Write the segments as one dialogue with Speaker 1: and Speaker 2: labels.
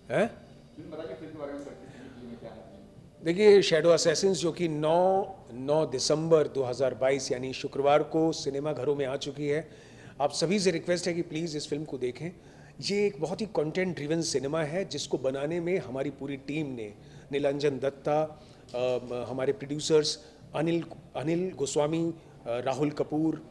Speaker 1: है। देखिए, shadow Assassin's जो कि 9 दिसंबर 2022 यानी शुक्रवार को सिनेमा घरों में आ चुकी है। आप सभी से रिक्वेस्ट है कि प्लीज़ इस फिल्म को देखें। ये एक बहुत ही कंटेंट ड्रिवन सिनेमा है जिसको बनाने में हमारी पूरी टीम ने, नीलांजन दत्ता, हमारे प्रोड्यूसर्स अनिल अनिल गोस्वामी, राहुल कपूर,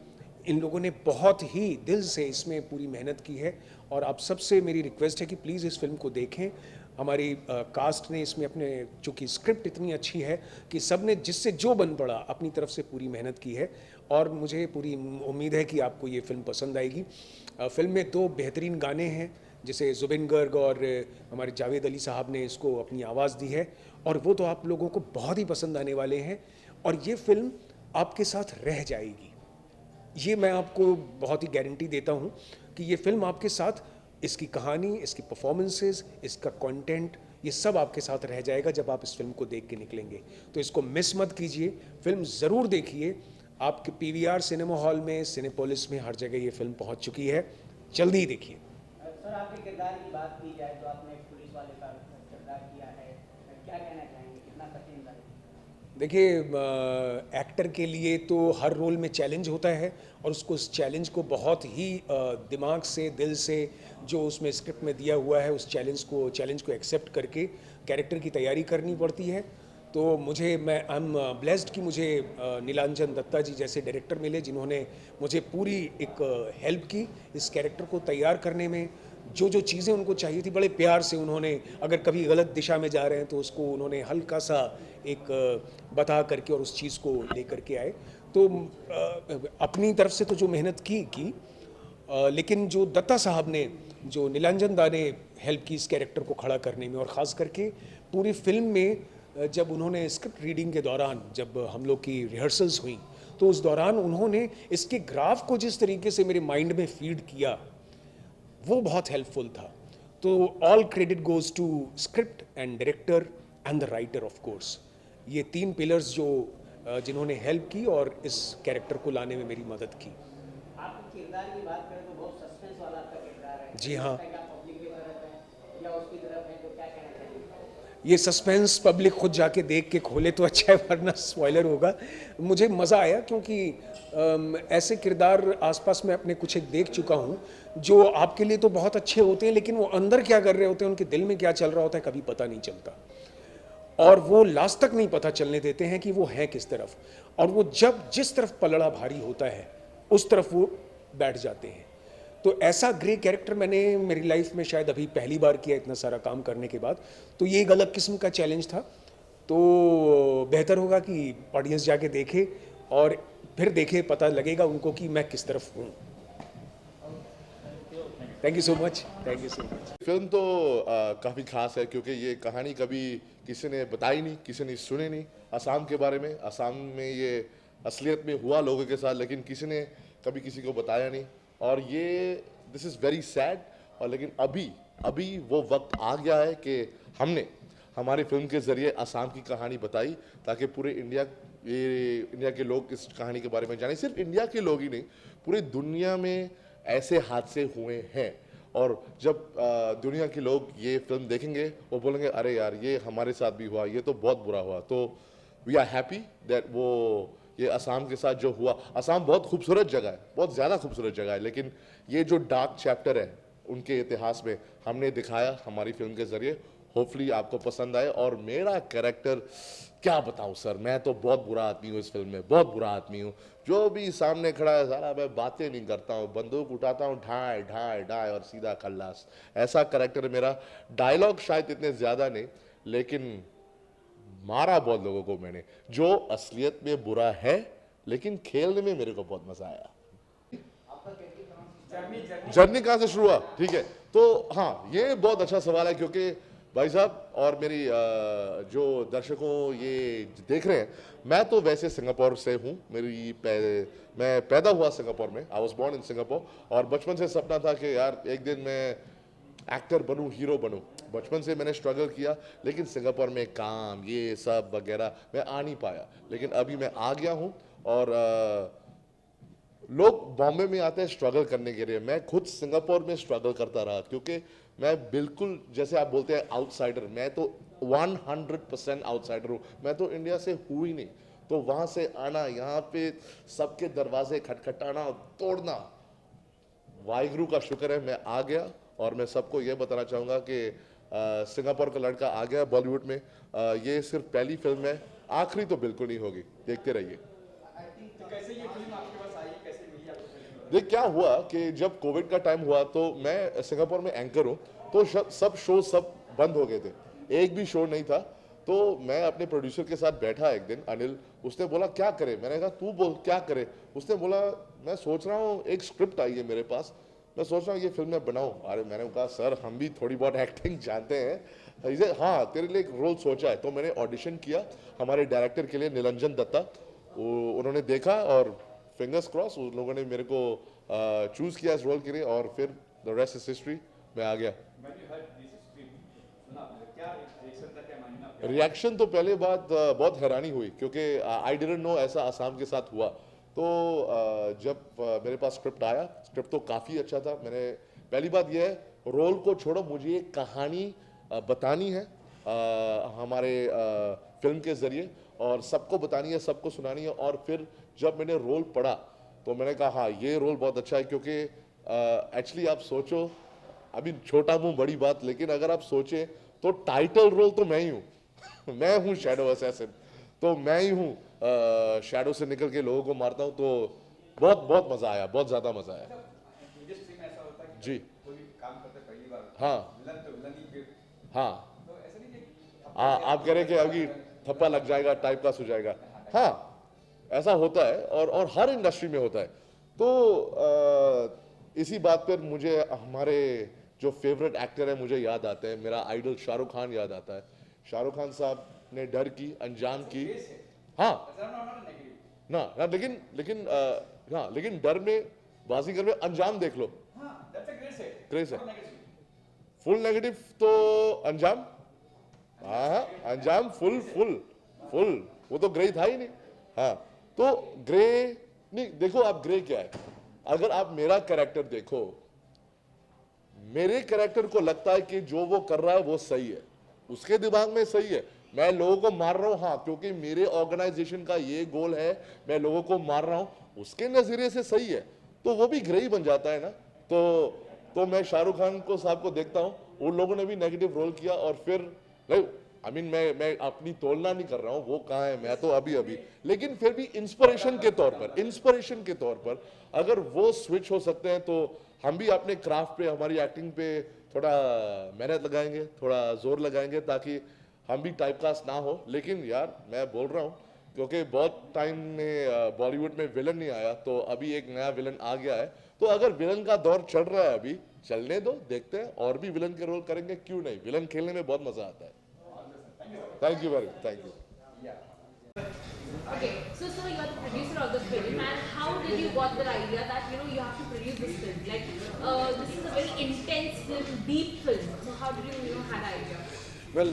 Speaker 1: इन लोगों ने बहुत ही दिल से इसमें पूरी मेहनत की है। और आप सबसे मेरी रिक्वेस्ट है कि प्लीज़ इस फिल्म को देखें। हमारी कास्ट ने इसमें अपने, चूँकि स्क्रिप्ट इतनी अच्छी है कि सब ने जिससे जो बन पड़ा अपनी तरफ से पूरी मेहनत की है। और मुझे पूरी उम्मीद है कि आपको ये फिल्म पसंद आएगी। फिल्म में 2 बेहतरीन गाने हैं जिसे जुबिन गर्ग और हमारे जावेद अली साहब ने इसको अपनी आवाज़ दी है, और वो तो आप लोगों को बहुत ही पसंद आने वाले हैं। और ये फिल्म आपके साथ रह जाएगी, ये मैं आपको बहुत ही गारंटी देता हूँ कि ये फिल्म आपके साथ, इसकी कहानी, इसकी परफॉर्मेंसेस, इसका कंटेंट, ये सब आपके साथ रह जाएगा जब आप इस फिल्म को देख के निकलेंगे। तो इसको मिस मत कीजिए, फिल्म ज़रूर देखिए। आपके पीवीआर सिनेमा हॉल में, सिनेपोलिस में, हर जगह ये फिल्म पहुंच चुकी है, जल्दी ही देखिए।
Speaker 2: सर, आपके किरदार की बात की जाए तो आपने एक पुलिस वाले का किरदार किया है, क्या कहना चाहेंगे, कितना कठिन था?
Speaker 1: देखिए, एक्टर के लिए तो हर रोल में चैलेंज होता है, और उसको, उस चैलेंज को बहुत ही दिमाग से, दिल से, जो उसमें स्क्रिप्ट में दिया हुआ है, उस चैलेंज को एक्सेप्ट करके कैरेक्टर की तैयारी करनी पड़ती है। तो मैं आई एम ब्लेस्ड कि मुझे नीलांजन दत्ता जी जैसे डायरेक्टर मिले जिन्होंने मुझे पूरी एक हेल्प की इस कैरेक्टर को तैयार करने में। जो जो चीज़ें उनको चाहिए थी, बड़े प्यार से उन्होंने, अगर कभी गलत दिशा में जा रहे हैं तो उसको उन्होंने हल्का सा एक बता करके और उस चीज़ को लेकर के आए। तो अपनी तरफ से तो जो मेहनत की, लेकिन जो दत्ता साहब ने, जो नीलांजन दा ने हेल्प की इस कैरेक्टर को खड़ा करने में, और ख़ास करके पूरी फिल्म में जब उन्होंने स्क्रिप्ट रीडिंग के दौरान, जब हम लोग की रिहर्सल्स हुई, तो उस दौरान उन्होंने इसके ग्राफ को जिस तरीके से मेरे माइंड में फीड किया, वो बहुत हेल्पफुल था। तो all credit goes to script and director and the writer of course. ये 3 पिलर्स जो जिन्होंने हेल्प की और इस कैरेक्टर को लाने में मेरी मदद की।
Speaker 2: आपके किरदार की बात करें तो बहुत सस्पेंस वाला आपका किरदार है।
Speaker 1: जी हाँ।
Speaker 2: क्या पब्लिक की तरफ है या उसकी तरफ है, तो क्या कहना चाहिए?
Speaker 1: ये सस्पेंस पब्लिक खुद जाके देख के खोले तो अच्छा है, वरना स्पॉइलर होगा। मुझे मज़ा आया क्योंकि ऐसे किरदार आसपास में अपने कुछ एक देख चुका हूँ जो आपके लिए तो बहुत अच्छे होते हैं, लेकिन वो अंदर क्या कर रहे होते हैं, उनके दिल में क्या चल रहा होता है, कभी पता नहीं चलता। और वो लास्ट तक नहीं पता चलने देते हैं कि वो हैं किस तरफ, और वो जब जिस तरफ पलड़ा भारी होता है उस तरफ वो बैठ जाते हैं। तो ऐसा ग्रे कैरेक्टर मैंने मेरी लाइफ में शायद अभी पहली बार किया, इतना सारा काम करने के बाद। तो ये एक अलग किस्म का चैलेंज था। तो बेहतर होगा कि ऑडियंस जाके देखे और फिर देखे, पता लगेगा उनको कि मैं किस तरफ हूँ। Thank you so much, thank you so much.
Speaker 3: Film तो काफ़ी खास है क्योंकि ये कहानी कभी किसी ने बताई नहीं, किसी ने सुनी नहीं असम के बारे में। असम में ये असलियत में हुआ लोगों के साथ, लेकिन किसी ने कभी किसी को बताया नहीं। और ये दिस इज़ वेरी सैड। और लेकिन अभी वो वक्त आ गया है कि हमने हमारी फिल्म के ज़रिए असम की कहानी बताई, ताकि पूरे इंडिया के लोग इस कहानी के बारे में जाने। सिर्फ इंडिया के लोग ही नहीं, पूरी दुनिया में ऐसे हादसे हुए हैं। और जब दुनिया के लोग ये फिल्म देखेंगे वो बोलेंगे अरे यार ये हमारे साथ भी हुआ, ये तो बहुत बुरा हुआ। तो वी आर हैप्पी दैट वो ये असम के साथ जो हुआ। असम बहुत खूबसूरत जगह है, बहुत ज़्यादा खूबसूरत जगह है, लेकिन ये जो डार्क चैप्टर है उनके इतिहास में हमने दिखाया हमारी फिल्म के ज़रिए। होपफुली आपको पसंद आए। और मेरा कैरेक्टर क्या बताऊं सर, मैं तो बहुत बुरा आदमी हूँ इस फिल्म में, बहुत बुरा आदमी हूँ। जो भी सामने खड़ा है सारा, मैं बातें नहीं करता हूँ, बंदूक उठाता हूँ, ढाई ढाई ढाई और सीधा खल्लास। ऐसा कैरेक्टर है मेरा। डायलॉग शायद इतने ज़्यादा नहीं, लेकिन मारा बहुत लोगों को मैंने, जो असलियत में बुरा है, लेकिन खेलने में मेरे को बहुत मज़ा आया। जर्नी कहाँ से शुरू हुआ? ठीक है, तो हाँ, ये बहुत अच्छा सवाल है क्योंकि भाई साहब और मेरी जो दर्शकों ये देख रहे हैं, मैं तो वैसे सिंगापुर से हूँ। मैं पैदा हुआ सिंगापुर में, I was born in Singapore. और बचपन से सपना था कि यार एक दिन मैं एक्टर बनूँ, हीरो बनूँ। बचपन से मैंने स्ट्रगल किया, लेकिन सिंगापुर में काम ये सब वगैरह मैं आ नहीं पाया। लेकिन अभी मैं आ गया हूँ और लोग बॉम्बे में आते हैं स्ट्रगल करने के लिए। मैं खुद सिंगापुर में स्ट्रगल करता रहा, क्योंकि मैं बिल्कुल, जैसे आप बोलते हैं आउटसाइडर, मैं तो 100% आउटसाइडर हूँ। मैं तो इंडिया से हूँ ही नहीं, तो वहाँ से आना, यहाँ पे सबके दरवाजे खटखटाना और तोड़ना, वाहिगुरु का शुक्र है मैं आ गया। और मैं सबको ये बताना चाहूँगा कि सिंगापुर का लड़का आ गया बॉलीवुड में। ये सिर्फ पहली फिल्म है, आखिरी तो बिल्कुल नहीं होगी, देखते रहिए। देख क्या हुआ कि जब कोविड का टाइम हुआ तो मैं सिंगापुर में एंकर हूँ, तो सब शो सब बंद हो गए थे, एक भी शो नहीं था। तो मैं अपने प्रोड्यूसर के साथ बैठा एक दिन, अनिल, उसने बोला क्या करे, मैंने कहा तू बोल क्या करे। उसने बोला मैं सोच रहा हूँ, एक स्क्रिप्ट आई है मेरे पास, मैं सोच रहा हूँ ये फिल्म मैं बनाऊँ। अरे मैंने कहा सर हम भी थोड़ी बहुत एक्टिंग जानते हैं। इसे हाँ तेरे लिए एक रोल सोचा है। तो मैंने ऑडिशन किया हमारे डायरेक्टर के लिए, निरंजन दत्ता। उन्होंने देखा और फिंगर्स क्रॉस उन लोगों ने मेरे को चूज किया इस रोल के लिए, और फिर द रेस्ट इज हिस्ट्री, मैं आ गया। रिएक्शन तो पहले बात बहुत हैरानी हुई, क्योंकि आई डिडंट नो ऐसा आसाम के साथ हुआ। तो जब मेरे पास स्क्रिप्ट आया, स्क्रिप्ट तो काफ़ी अच्छा था। मैंने पहली बात यह है, रोल को छोड़ो, मुझे एक कहानी बतानी है हमारे फिल्म के ज़रिए, और सबको बतानी है, सबको सुनानी है। और फिर जब मैंने रोल पढ़ा तो मैंने कहा हाँ ये रोल बहुत अच्छा है, क्योंकि एक्चुअली आप सोचो, अभी छोटा मुंह बड़ी बात, लेकिन अगर आप सोचें तो टाइटल रोल तो मैं ही हूँ मैं हूँ शैडो असैसिन, तो मैं ही हूँ शैडो से निकल के लोगों को मारता हूँ। तो बहुत बहुत मज़ा आया, बहुत ज़्यादा मज़ा आया जी। हाँ हाँ, आप कह रहे हैं कि अभी थप्पा लग जाएगा, टाइप पास हो जाएगा। हाँ ऐसा होता है, और हर इंडस्ट्री में होता है। तो इसी बात पर मुझे हमारे जो फेवरेट एक्टर है मुझे याद आते हैं, मेरा आइडल शाहरुख खान याद आता है। शाहरुख खान साहब ने डर की, अंजाम की, हाँ ना ना, लेकिन डर में, बाजीगर में अंजाम देख लो, क्रेज है। फुल नेगेटिव तो अंजाम, हाँ अंजाम फुल फुल फुल, वो तो ग्रे था ही नहीं। हाँ तो ग्रे नहीं, देखो आप ग्रे क्या है, अगर आप मेरा कैरेक्टर देखो, मेरे कैरेक्टर को लगता है कि जो वो कर रहा है वो सही है, उसके दिमाग में सही है। मैं लोगों को मार रहा हूं, हाँ क्योंकि मेरे ऑर्गेनाइजेशन का ये गोल है, मैं लोगों को मार रहा हूं, उसके नजरिए से सही है, तो वो भी ग्रे ही बन जाता है ना। तो मैं शाहरुख खान को साहब को देखता हूं, उन लोगों ने भी नेगेटिव रोल किया, और फिर मैं अपनी तुलना नहीं कर रहा हूं, वो कहाँ है, मैं तो अभी लेकिन फिर भी इंस्पिरेशन के तौर पर अगर वो स्विच हो सकते हैं, तो हम भी अपने क्राफ्ट पे, हमारी एक्टिंग पे थोड़ा मेहनत लगाएंगे, थोड़ा जोर लगाएंगे, ताकि हम भी टाइपकास्ट ना हो। लेकिन यार मैं बोल रहा हूँ, क्योंकि बहुत टाइम में बॉलीवुड में विलन नहीं आया, तो अभी एक नया विलन आ गया है, तो अगर विलन का दौर चल रहा है अभी, चलने दो, देखते हैं, और भी विलन के रोल करेंगे, क्यों नहीं। विलन खेलने में बहुत मजा आता है। Thank you very much, thank you.
Speaker 4: Okay, so you are the producer of the film, and how did you got the idea that you have to produce this film? Like this is a very intense film, deep film. So how did you had idea?
Speaker 5: Well,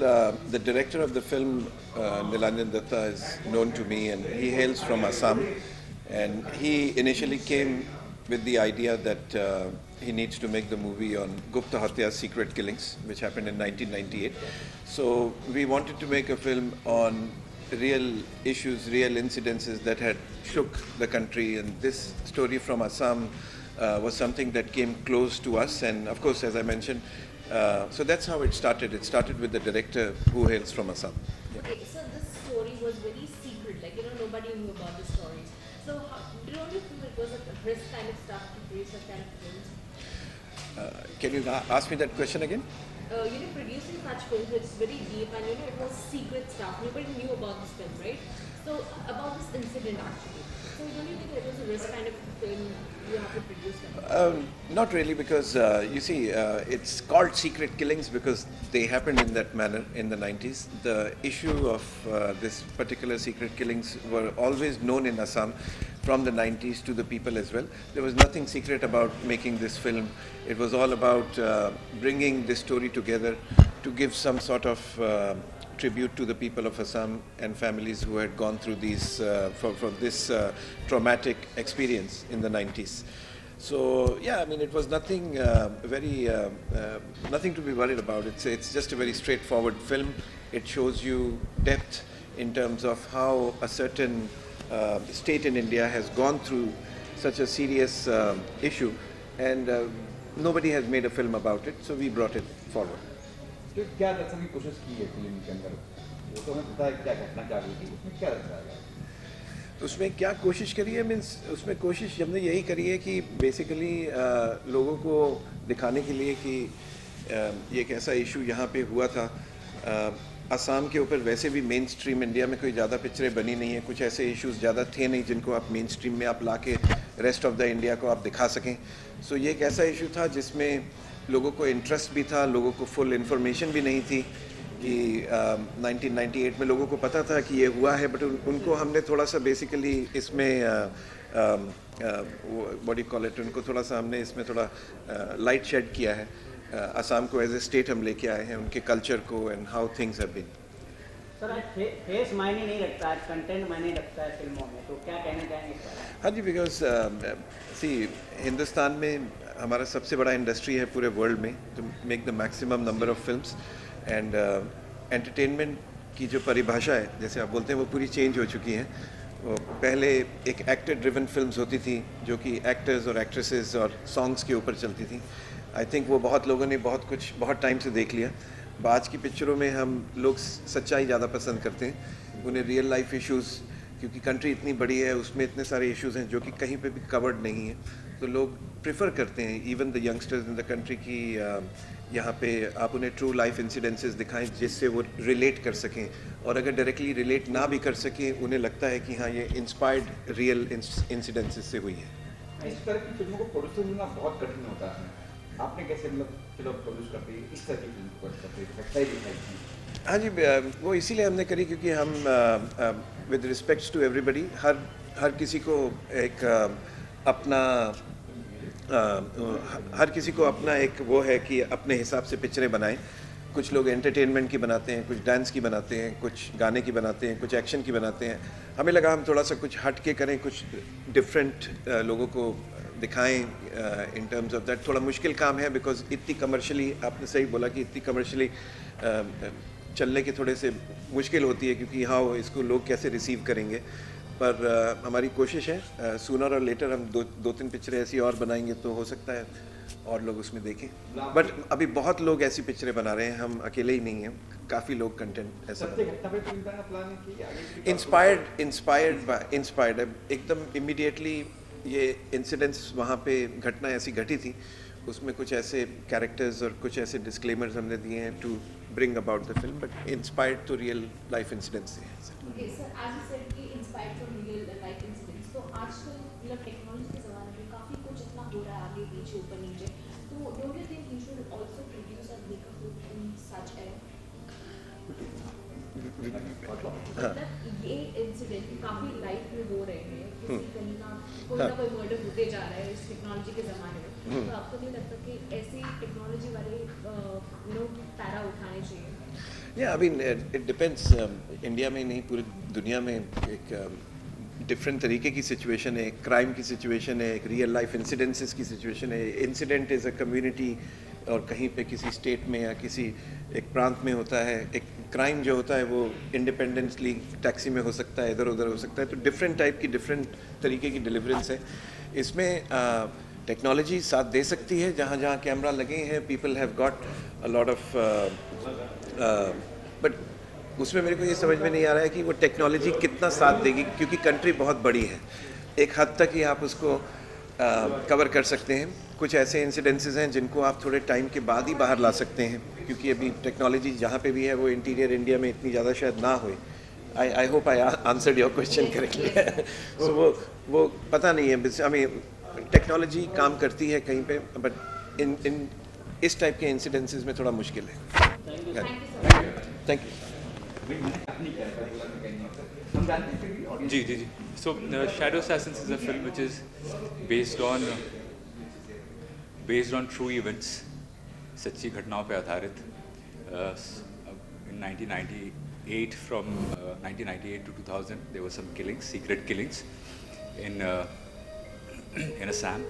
Speaker 5: the director of the film, Nilanjan Datta, is known to me, and he hails from Assam. And he initially came with the idea that he needs to make the movie on Gupta Hatya's secret killings, which happened in 1998. So we wanted to make a film on real issues, real incidences that had shook the country, and this story from Assam was something that came close to us. And of course, as I mentioned, so that's how it started. It started with the director who hails from Assam. Yeah.
Speaker 4: Okay, so this story was very secret, like nobody knew about the stories. So don't you feel it was a risk kind of stuff to produce such kind of films?
Speaker 5: Can you ask me that question again?
Speaker 4: Producing such films, it's very deep, and it was secret stuff. Nobody knew about this film, right? So about this incident actually. So don't you think it was a risk kind of film you have to produce?
Speaker 5: Not really, because you see, it's called secret killings because they happened in that manner in the 90s. The issue of this particular secret killings were always known in Assam from the 90s to the people as well. There was nothing secret about making this film. It was all about bringing this story together to give some sort of tribute to the people of Assam and families who had gone through these from this traumatic experience in the 90s. So yeah, I mean, it was nothing nothing to be worried about. It's just a very straightforward film. It shows you depth in terms of how a certain state in India has gone through such a serious issue, and nobody has made a film about it, so we brought it forward.
Speaker 6: तो क्या दर्शाने की कोशिश की है film के अंदर? वो तो हमें पता है क्या घटना क्या हुई थी, उसमें क्या दर्शाया?
Speaker 5: उसमें क्या कोशिश करी है, मीन्स उसमें कोशिश हमने यही करी है कि बेसिकली लोगों को दिखाने के लिए कि ये एक ऐसा इशू यहाँ पे हुआ था। असम के ऊपर वैसे भी मेन स्ट्रीम इंडिया में कोई ज़्यादा पिक्चरें बनी नहीं है, कुछ ऐसे इश्यूज ज़्यादा थे नहीं जिनको आप मेन स्ट्रीम में आप ला के रेस्ट ऑफ द इंडिया को आप दिखा सकें। सो ये एक ऐसा इशू था जिसमें लोगों को इंटरेस्ट भी था, लोगों को फुल इन्फॉर्मेशन भी नहीं थी कि 1998 में लोगों को पता था कि ये हुआ है, बट उनको हमने थोड़ा सा बेसिकली इसमें व्हाट यू कॉल इट, उनको थोड़ा सा हमने इसमें थोड़ा लाइट शेड किया है। असम को एज ए स्टेट हम लेके आए हैं, उनके कल्चर को and how things have been.
Speaker 2: Sir आज फेस मायने नहीं रखता, आज कंटेंट मायने रखता है फिल्मों में, तो क्या कहना चाहेंगे इस बारे में?
Speaker 5: हाँ जी, बिकॉज सी हिंदुस्तान में हमारा सबसे बड़ा इंडस्ट्री है पूरे वर्ल्ड में, to make the maximum number of films, and entertainment की जो परिभाषा है जैसे आप बोलते हैं वो पूरी चेंज हो चुकी है। वो पहले एक एक्टर ड्रिवन फिल्म्स होती थी जो कि एक्टर्स और एक्ट्रेसेस और सॉन्ग्स के ऊपर चलती थी। आई थिंक वो बहुत लोगों ने बहुत टाइम से देख लिया। आज की पिक्चरों में हम लोग सच्चाई ज़्यादा पसंद करते हैं, उन्हें रियल लाइफ इश्यूज़, क्योंकि कंट्री इतनी बड़ी है उसमें इतने सारे इश्यूज़ हैं जो कि कहीं पे भी कवर्ड नहीं है, तो लोग प्रेफर करते हैं even the youngsters in the country की यहाँ पे आप उन्हें ट्रू लाइफ इंसिडेंसेस दिखाएं जिससे वो रिलेट कर सकें, और अगर डायरेक्टली रिलेट ना भी कर सकें उन्हें लगता है कि हाँ ये इंस्पायर्ड रियल इंसिडेंसेस से हुई है।
Speaker 6: इस तरह की फिल्मों को प्रोड्यूस करना बहुत कठिन होता है। आपने कैसे मतलब फिल्म प्रोड्यूस करते हैं, इस तरह की फिल्म को करते हैं, सच्चाई दिखाई थी?
Speaker 5: हाँ जी, वो इसीलिए हमने करी क्योंकि हम विद रिस्पेक्ट्स टू एवरीबडी, हर किसी को एक अपना हर किसी को अपना एक वो है कि अपने हिसाब से पिक्चरें बनाएं। कुछ लोग एंटरटेनमेंट की बनाते हैं, कुछ डांस की बनाते हैं, कुछ गाने की बनाते हैं, कुछ एक्शन की बनाते हैं। हमें लगा हम थोड़ा सा कुछ हट के करें, कुछ डिफरेंट लोगों को दिखाएं। इन टर्म्स ऑफ दैट थोड़ा मुश्किल काम है बिकॉज इतनी कमर्शियली, आपने सही बोला कि इतनी कमर्शियली चलने के थोड़े से मुश्किल होती है क्योंकि हाँ इसको लोग कैसे रिसीव करेंगे, पर हमारी कोशिश है सूनर और लेटर हम दो तीन पिक्चरें ऐसी और बनाएंगे तो हो सकता है और लोग उसमें देखें। बट अभी बहुत लोग ऐसी पिक्चरें बना रहे हैं, हम अकेले ही नहीं हैं, काफ़ी लोग कंटेंट ऐसा
Speaker 6: सत्य घटना पे फिल्म बनाना प्लान है कि आगे
Speaker 5: इंस्पायर्ड एकदम इमीडिएटली ये इंसिडेंट्स वहाँ पे घटना ऐसी घटी थी, उसमें कुछ ऐसे कैरेक्टर्स और कुछ ऐसे डिस्क्लेमर्स हमने दिए हैं to bring about the film, but inspired to real life incidents हैं।
Speaker 4: Okay, sir, as you said कि inspired from real life incidents, तो आजकल मतलब टेक्नोलॉजी के ज़माने में काफ़ी कुछ इतना हो रहा है आगे पीछे ऊपर नीचे, तो don't you think you should also produce and make a film in such era? मतलब ये इंसिडेंट काफ़ी लाइफ में हो रहे हैं, किसी कहीं ना कोई मर्डर होते जा रहा है इस टेक्नोलॉजी के ज़माने में, तो आपको नहीं लगता कि ऐसी टेक्नोलॉजी वाले पैरा उठाने चाहिए?
Speaker 5: या I mean it depends, India में नहीं पूरी दुनिया में एक डिफरेंट तरीके की सिचुएशन है, एक क्राइम की सिचुएशन है, एक रियल लाइफ इंसिडेंसेस की सिचुएशन है। इंसिडेंट इज़ अ कम्युनिटी और कहीं पे किसी स्टेट में या किसी एक प्रांत में होता है, एक क्राइम जो होता है वो इंडिपेंडेंटली टैक्सी में हो सकता है, इधर उधर हो सकता है, तो डिफरेंट टाइप की डिफरेंट तरीके की डिलीवरेंस है। इसमें टेक्नोलॉजी साथ दे सकती है, जहाँ जहाँ कैमरा लगे हैं people have got a lot of, but उसमें मेरे को ये समझ में नहीं आ रहा है कि वो टेक्नोलॉजी कितना साथ देगी, क्योंकि कंट्री बहुत बड़ी है, एक हद तक ही आप उसको कवर कर सकते हैं। कुछ ऐसे इंसिडेंसेस हैं जिनको आप थोड़े टाइम के बाद ही बाहर ला सकते हैं, क्योंकि अभी टेक्नोलॉजी जहाँ पे भी है वो इंटीरियर इंडिया में इतनी ज़्यादा शायद ना हो। I hope I answered your question correctly. So वो पता नहीं है, आई मीन टेक्नोलॉजी काम करती है कहीं पे, बट इन इस टाइप के इंसिडेंसेस में थोड़ा मुश्किल है। Thank you.
Speaker 7: जी जी जी। So shadow assassins is a film which is based on true events, सच्ची घटनाओं पे आधारित। in 1998, from 1998 to 2000, there were some killings, secret killings in in Assam,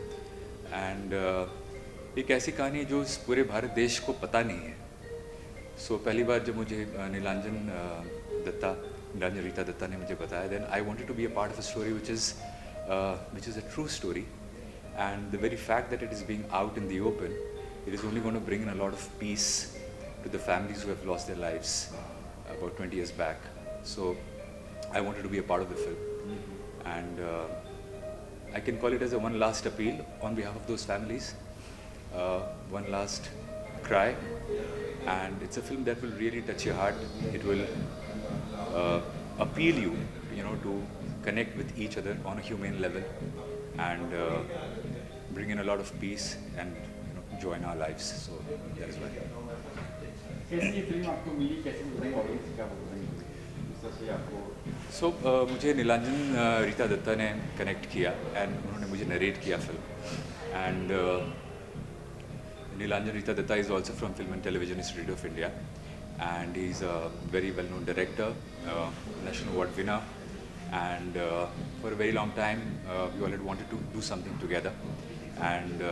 Speaker 7: and एक ऐसी कहानी है जो इस पूरे भारत देश को पता नहीं है. सो पहली बार जब मुझे नीलांजन रीता दत्ता ने मुझे बताया, then I wanted to be a part of a story which is a true story, and the very fact that it is being out in the open, it is only going to bring in a lot of peace to the families who have lost their lives about 20 years back. So I wanted to be a part of the film, and I can call it as a one last appeal on behalf of those families, one last cry, and it's a film that will really touch your heart. It will appeal you, to connect with each other on a humane level, and bring in a lot of peace and joy in our lives. So that is why.
Speaker 6: कैसी ये film आपको मिली, कैसे मिली audience, क्या बताएंगे इस तरह से आपको?
Speaker 7: सो मुझे नीलांजन रीता दत्ता ने कनेक्ट किया एंड उन्होंने मुझे नरेट किया film. And Nilanjan Rita Datta is also from film and television institute of India, and he's a very well-known director, national award winner, and for a very long time we all had wanted to do something together, and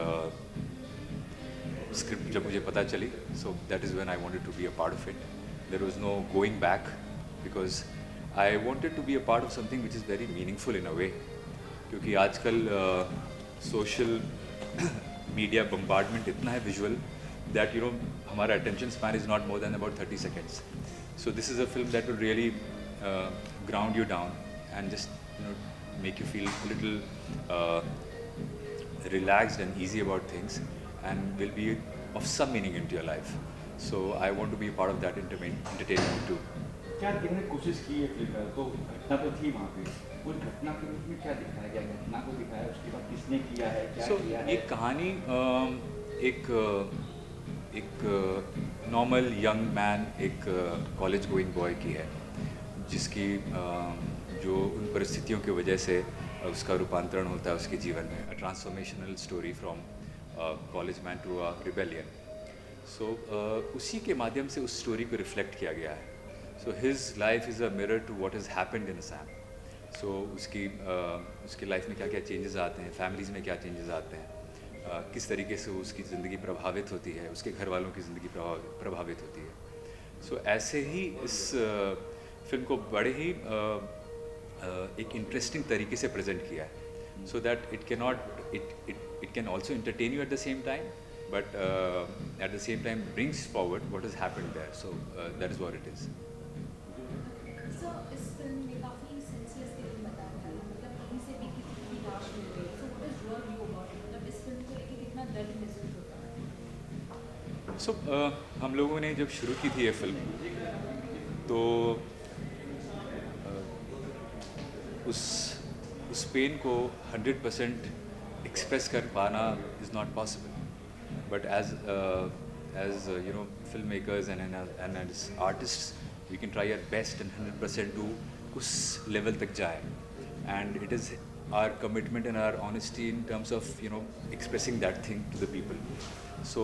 Speaker 7: script जब मुझे पता चली, so that is when I wanted to be a part of it. There was no going back, because I wanted to be a part of something which is very meaningful in a way, क्योंकि आजकल social media bombardment इतना है visual that हमारा attention span is not more than about 30 seconds. So this is a film that will really ground you down and just make you feel a little relaxed and easy about things, and will be of some meaning into your life. So I want to be a part of that entertainment too.
Speaker 6: क्या इन्होंने कोशिश की है film में, तो घटना तो थी वहाँ पे, उस घटना के रूप में क्या दिखाया गया, घटना को दिखाया, उसके बाद किसने किया है, क्या किया है?
Speaker 7: एक कहानी एक नॉर्मल यंग मैन, एक कॉलेज गोइंग बॉय की है, जिसकी जो उन परिस्थितियों की वजह से उसका रूपांतरण होता है उसके जीवन में. A transformational story from college man to a rebellion. So उसी के माध्यम से उस स्टोरी को रिफ्लेक्ट किया गया है. So his life is a mirror to what has happened in Assam. So उसकी लाइफ में क्या क्या चेंजेस आते हैं, फैमिलीज़ में क्या चेंजेस आते हैं, किस तरीके से उसकी ज़िंदगी प्रभावित होती है, उसके घर वालों की ज़िंदगी प्रभावित होती है. सो ऐसे ही इस फिल्म को बड़े ही एक इंटरेस्टिंग तरीके से प्रेजेंट किया है, so that it can also entertain you at the same time, but at the same time brings forward what has happened there. So that is what it is.
Speaker 4: So, इस फिल्म में काफ़ी senseless killing बताया गया है, मतलब कहीं से भी किसी की लाश मिल गई. So what is your view about it? मतलब इस फिल्म को लेके कितना दर्द महसूस होता है?
Speaker 7: सो हम लोगों ने जब शुरू की थी ये फिल्म, तो उस पेन को 100% एक्सप्रेस कर पाना is not possible, but as film makers and as artists we can try our best and 100% to उस लेवल तक जाए. And it is our commitment and our honesty in terms of expressing that thing to the people. So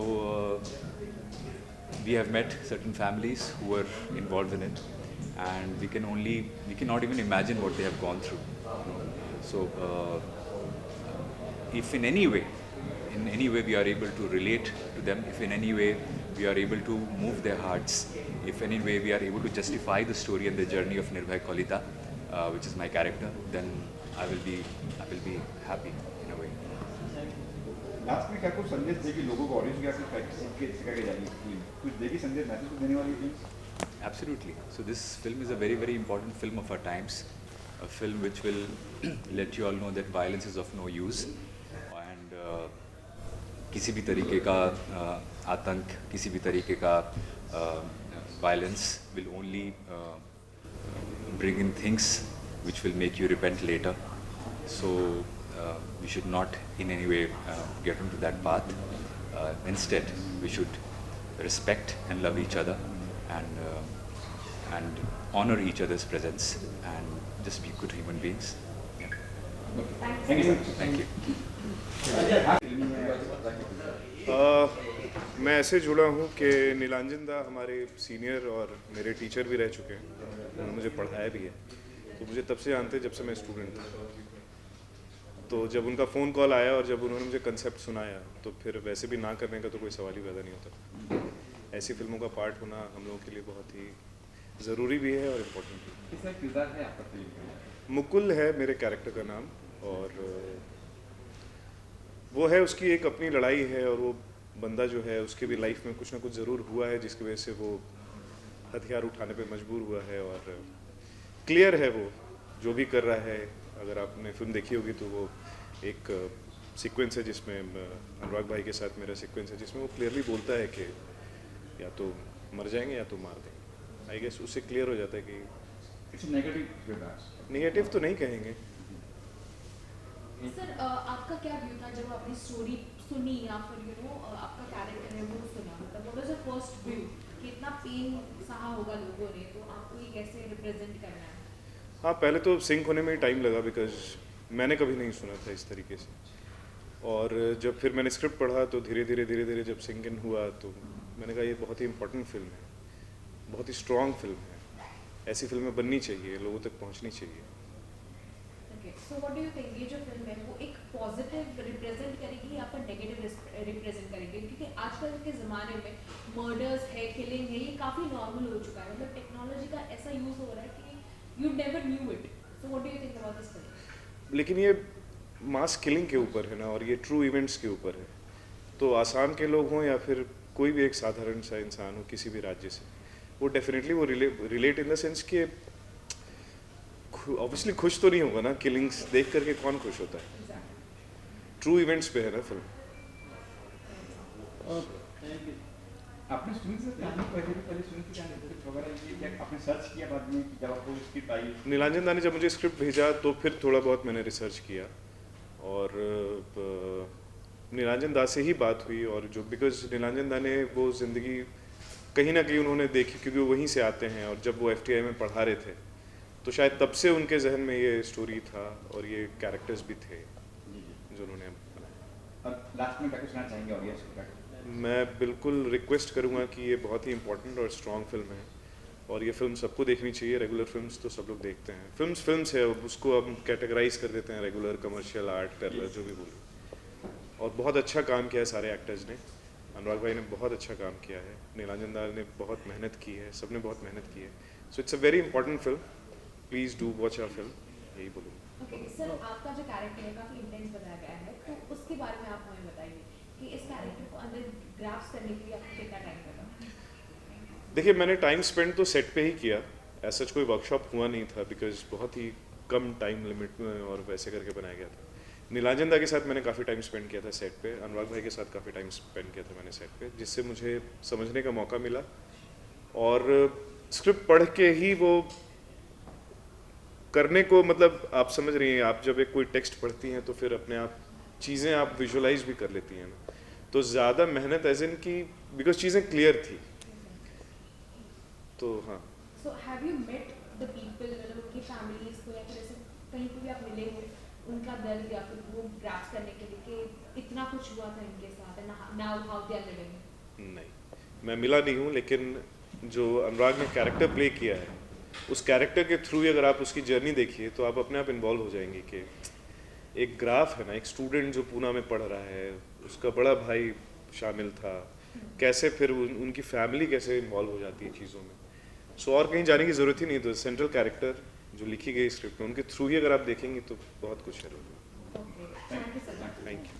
Speaker 7: we have met certain families who were involved in it, and we cannot even imagine what they have gone through. So if in any way we are able to relate to them, if in any way we are able to move their hearts, if in any way we are able to justify the story and the journey of Nirbhay Kolita, which is my character, then I will be happy in a way.
Speaker 6: Last में क्या कुछ संदेश देगी लोगों को, audience क्या कुछ सिखा के जाएगी फिल्म, कुछ देगी संदेश, मैसेज देने वाली film?
Speaker 7: Absolutely. So this film is a very, very important film of our times, a film which will let you all know that violence is of no use, and किसी भी तरीके का आतंक, किसी भी तरीके का violence will only bring in things which will make you repent later. So we should not in any way get into that path. Instead, we should respect and love each other, and honor each other's presence, and just be good human beings. Yeah.
Speaker 6: Thank you.
Speaker 7: Thank you.
Speaker 8: मैं ऐसे जुड़ा हूँ कि नीलांजन दा हमारे senior और मेरे teacher भी रह चुके हैं, उन्होंने मुझे पढ़ाया भी है, तो मुझे तब से जानते हैं जब से मैं स्टूडेंट था। तो जब उनका फ़ोन कॉल आया और जब उन्होंने मुझे कंसेप्ट सुनाया तो फिर वैसे भी ना करने का तो कोई सवाल ही पैदा नहीं होता। ऐसी फिल्मों का पार्ट होना हम लोगों के लिए बहुत ही ज़रूरी भी है और इम्पोर्टेंट भी।
Speaker 6: किसका किरदार है आपका फिल्म का?
Speaker 8: मुकुल है मेरे कैरेक्टर का नाम, और वो है, उसकी एक अपनी लड़ाई है, और वो बंदा जो है उसके भी लाइफ में कुछ ना कुछ ज़रूर हुआ है जिसकी वजह से वो हथियार उठाने पे मजबूर हुआ है। और क्लियर है वो जो भी कर रहा है। अगर आपने फिल्म देखी होगी तो वो एक सीक्वेंस है जिसमें अनुराग भाई के साथ मेरा सीक्वेंस है जिसमें वो क्लियरली बोलता है कि या तो मर जाएंगे या तो मार देंगे। आई गेस उससे क्लियर हो जाता है कि
Speaker 6: इट्स नेगेटिव किरदार।
Speaker 8: निगेटिव तो नहीं कहेंगे।
Speaker 4: सर आपका क्या व्यू था जब आपने स्टोरी सुनी या फिर आपका कैरेक्टर है वो सुना, मतलब what was the first view कि इतना पेन सहा होगा लोगों ने, तो आपको ये कैसे रिप्रेजेंट करना है?
Speaker 8: हाँ, पहले तो सिंक होने में ही टाइम लगा बिकॉज मैंने कभी नहीं सुना था इस तरीके से। और जब फिर मैंने स्क्रिप्ट पढ़ा तो धीरे धीरे जब सिंक इन हुआ तो मैंने कहा ये बहुत ही इंपॉर्टेंट फिल्म है, बहुत ही स्ट्रॉन्ग फिल्म है, ऐसी फिल्में बननी चाहिए, लोगों तक पहुंचनी चाहिए।
Speaker 4: Okay, so what do you think ये जो फिल्म है वो एक पॉजिटिव रिप्रेजेंट करेगी या फिर नेगेटिव रिप्रेजेंट करेगी? क्योंकि आजकल के ज़माने में मर्डर्स है, किलिंग है, ये काफ़ी नॉर्मल हो चुका है, मतलब टेक्नोलॉजी का ऐसा यूज़ हो रहा है कि you never knew it. So what do you think about this film?
Speaker 8: लेकिन ये मास किलिंग के ऊपर है ना, और ये ट्रू इवेंट्स के ऊपर है। तो आसाम के लोग हों या फिर कोई भी एक साधारण सा इंसान हो किसी भी राज्य से, वो डेफिनेटली वो रिलेट इन द सेंस कि ऑब्वियसली खुश तो नहीं होगा ना, किलिंग्स देख करके कौन खुश होता है। ट्रू इवेंट्स पे है ना फिल्म।
Speaker 6: आपने सुनी सर कहानी पहले सुनी थी कहानी वगैरह ये क्या आपने सर्च किया बाद में जब आपको स्क्रिप्ट आई?
Speaker 8: नीलांजन दा ने जब मुझे स्क्रिप्ट भेजा तो फिर थोड़ा बहुत मैंने रिसर्च किया, और नीलांजन दा से ही बात हुई। और जो बिकॉज नीलांजन दा ने वो ज़िंदगी कहीं ना कहीं उन्होंने देखी, क्योंकि वो वहीं से आते हैं, और जब वो FTI में पढ़ा रहे थे तो शायद तब से उनके जहन में ये स्टोरी था और ये कैरेक्टर्स भी थे जो उन्होंने बनाए।
Speaker 6: और लास्ट में क्या कहना चाहेंगे ऑडियंस को?
Speaker 8: मैं बिल्कुल रिक्वेस्ट करूँगा कि ये बहुत ही इंपॉर्टेंट और स्ट्रॉन्ग फिल्म है, और ये फिल्म सबको देखनी चाहिए। रेगुलर फिल्म्स तो सब लोग देखते हैं, फिल्म्स है, उसको हम कैटेगराइज कर देते हैं रेगुलर, कमर्शियल, आर्ट, टेरर, जो भी बोलो। और बहुत अच्छा काम किया है सारे एक्टर्स ने। अनुराग भाई ने बहुत अच्छा काम किया है, नीलांजन दा ने बहुत मेहनत की है, सबने बहुत मेहनत की है। So it's a very important film, please do watch our film, यही बोलूँगा।
Speaker 4: ओके सर, आपका जो कैरेक्टर है काफ़ी इंटेंस बताया गया है, तो उसके बारे में आप हमें बताइए कि इस कैरेक्टर को अंदर ग्रास्प करने के लिए आपको कितना टाइम लगा?
Speaker 8: देखिए, मैंने टाइम स्पेंड तो सेट पे ही किया, ऐसा कोई वर्कशॉप हुआ नहीं था बिकॉज बहुत ही कम टाइम लिमिट में और वैसे करके बनाया गया था। नीलांजन दा के साथ मैंने काफ़ी टाइम स्पेंड किया था सेट पे, अनुराग भाई के साथ काफ़ी टाइम स्पेंड किया था मैंने सेट पे, जिससे मुझे समझने का मौका मिला। और स्क्रिप्ट पढ़ के ही वो करने को, मतलब आप समझ रही हैं, आप जब एक कोई टेक्स्ट पढ़ती हैं तो फिर अपने आप चीज़ें आप विजुलाइज भी कर लेती हैं ना, तो ज़्यादा मेहनत एज इन की बिकॉज चीज़ें क्लियर थी। तो हाँ।
Speaker 4: So have you met the people, मतलब उनकी फैमिलीज को या फिर ऐसे कहीं पर भी आप मिले हो, उनका दर्द या फिर वो ग्रास्प करने के लिए कि इतना कुछ हुआ था इनके साथ and now how they are living?
Speaker 8: नहीं, मैं मिला नहीं हूँ, लेकिन जो अनुराग ने कैरेक्टर प्ले किया है उस कैरेक्टर के थ्रू ही अगर आप उसकी जर्नी देखिए तो आप अपने आप इन्वॉल्व हो जाएंगे कि एक ग्राफ है ना, एक स्टूडेंट जो पूना में पढ़ रहा है, उसका बड़ा भाई शामिल था, कैसे फिर उनकी फैमिली कैसे इन्वॉल्व हो जाती है चीज़ों में। सो और कहीं जाने की ज़रूरत ही नहीं, तो सेंट्रल कैरेक्टर जो लिखी गई स्क्रिप्ट में उनके थ्रू ही अगर आप देखेंगे तो बहुत कुछ है।
Speaker 4: Okay, thank you so much.
Speaker 8: Thank you.